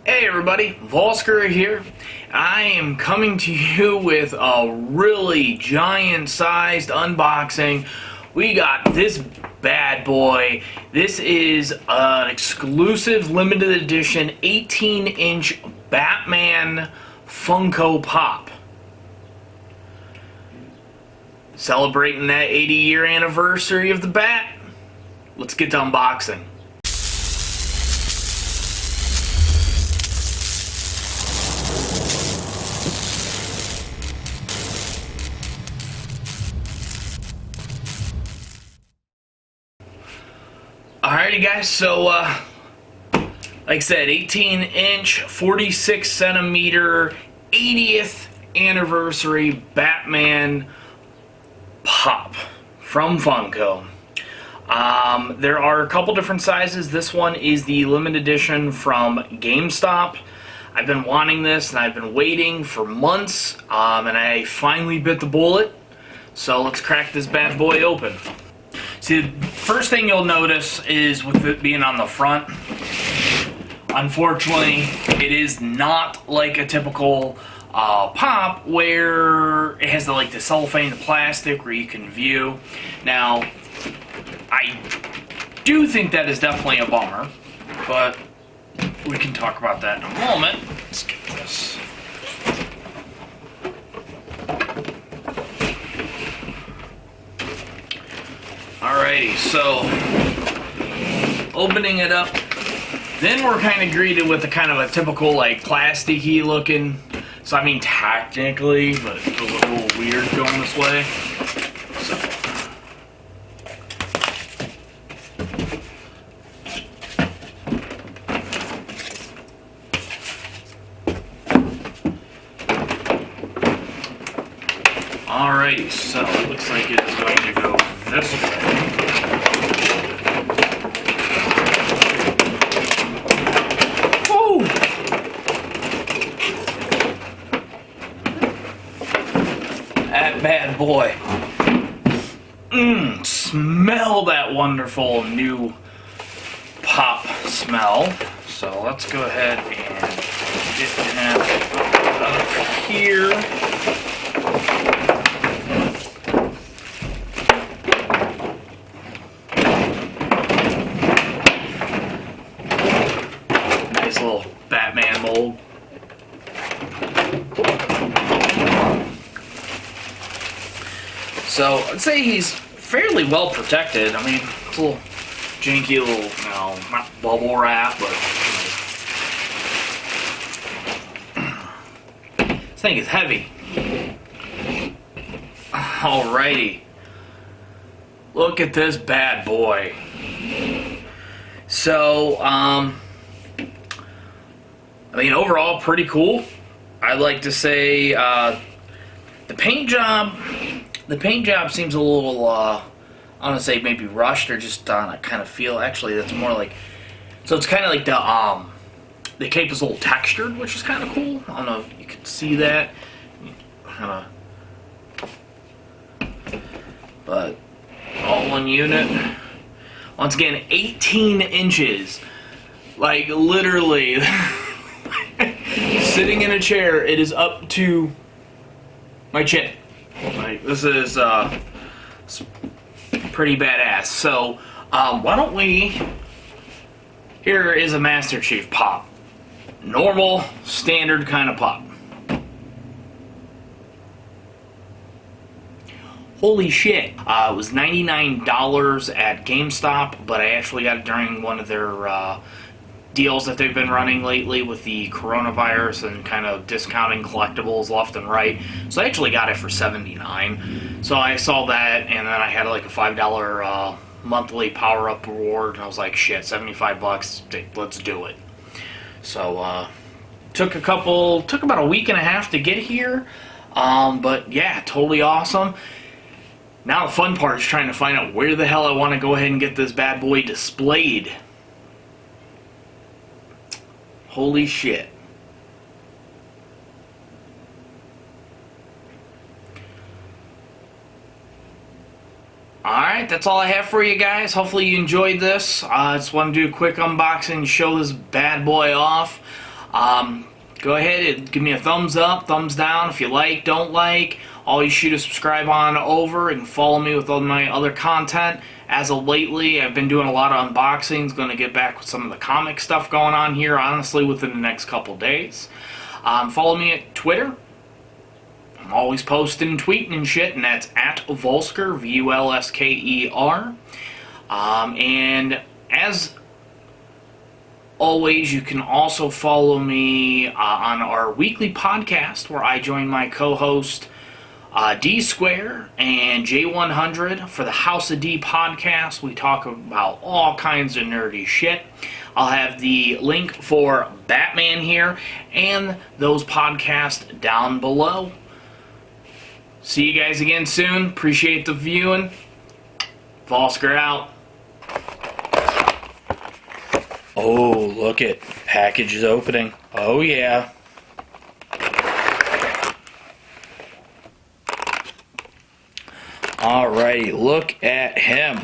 Hey everybody, Vulsker here. I am coming to you with a really giant sized unboxing. We got this bad boy. This is an exclusive limited edition 18-inch Batman Funko Pop. Celebrating that 80-year anniversary of the Bat. Let's get to unboxing. Alrighty guys, so like I said, 18-inch, 46-centimeter, 80th anniversary Batman Pop from Funko. There are a couple different sizes. This one is the limited edition from Gamestop. I've been wanting this and I've been waiting for months, and I finally bit the bullet. So let's crack this bad boy open. See, the first thing you'll notice is with it being on the front, unfortunately, it is not like a typical pop where it has the cellophane, the plastic, where you can view. Now, I do think that is definitely a bummer, but we can talk about that in a moment. Let's get this. Alrighty, so opening it up, then we're kind of greeted with a kind of a typical plasticky looking. So I mean technically, but it's a little weird going this way. So alrighty, so it looks like it's going to go this way. Woo! That bad boy. Smell that wonderful new pop smell. So let's go ahead and get that out of here. Little Batman mold. So I'd say he's fairly well protected. I mean, it's a little janky, little, not bubble wrap, but this thing is heavy. Alrighty, look at this bad boy. So, I mean, overall, pretty cool. I'd like to say the paint job seems a little, I want to say maybe rushed or just on a kind of feel. Actually, that's more like, so it's kind of like the cape is a little textured, which is kind of cool. I don't know if you can see that. But all one unit. Once again, 18 inches. Like, literally. Sitting in a chair, it is up to my chin. Like, this is pretty badass. So, why don't we? Here is a Master Chief pop, normal, standard kind of pop. Holy shit! It was $99 at GameStop, but I actually got it during one of their deals that they've been running lately with the coronavirus and kind of discounting collectibles left and right. So I actually got it for $79. So I saw that, and then I had like a $5 monthly power-up reward, and I was like, shit, 75 bucks, let's do it. So took about a week and a half to get here, but yeah, totally awesome. Now the fun part is trying to find out where the hell I want to go ahead and get this bad boy displayed. Holy shit. Alright, that's all I have for you guys. Hopefully you enjoyed this. I just want to do a quick unboxing, show this bad boy off. Go ahead and give me a thumbs up, thumbs down if you like, don't like. Always shoot a subscribe on over and follow me with all my other content. As of lately, I've been doing a lot of unboxings. Going to get back with some of the comic stuff going on here, honestly, within the next couple days. Follow me at Twitter. I'm always posting and tweeting and shit, and that's at Vulsker, Vulsker. And as always, you can also follow me on our weekly podcast where I join my co-host Dsquare and J-OneHundred for the House of D podcast. We talk about all kinds of nerdy shit. I'll have the link for Batman here and those podcasts down below. See you guys again soon. Appreciate the viewing. Vulsker out. Oh, look it. Package is opening. Oh, yeah. Alrighty, look at him.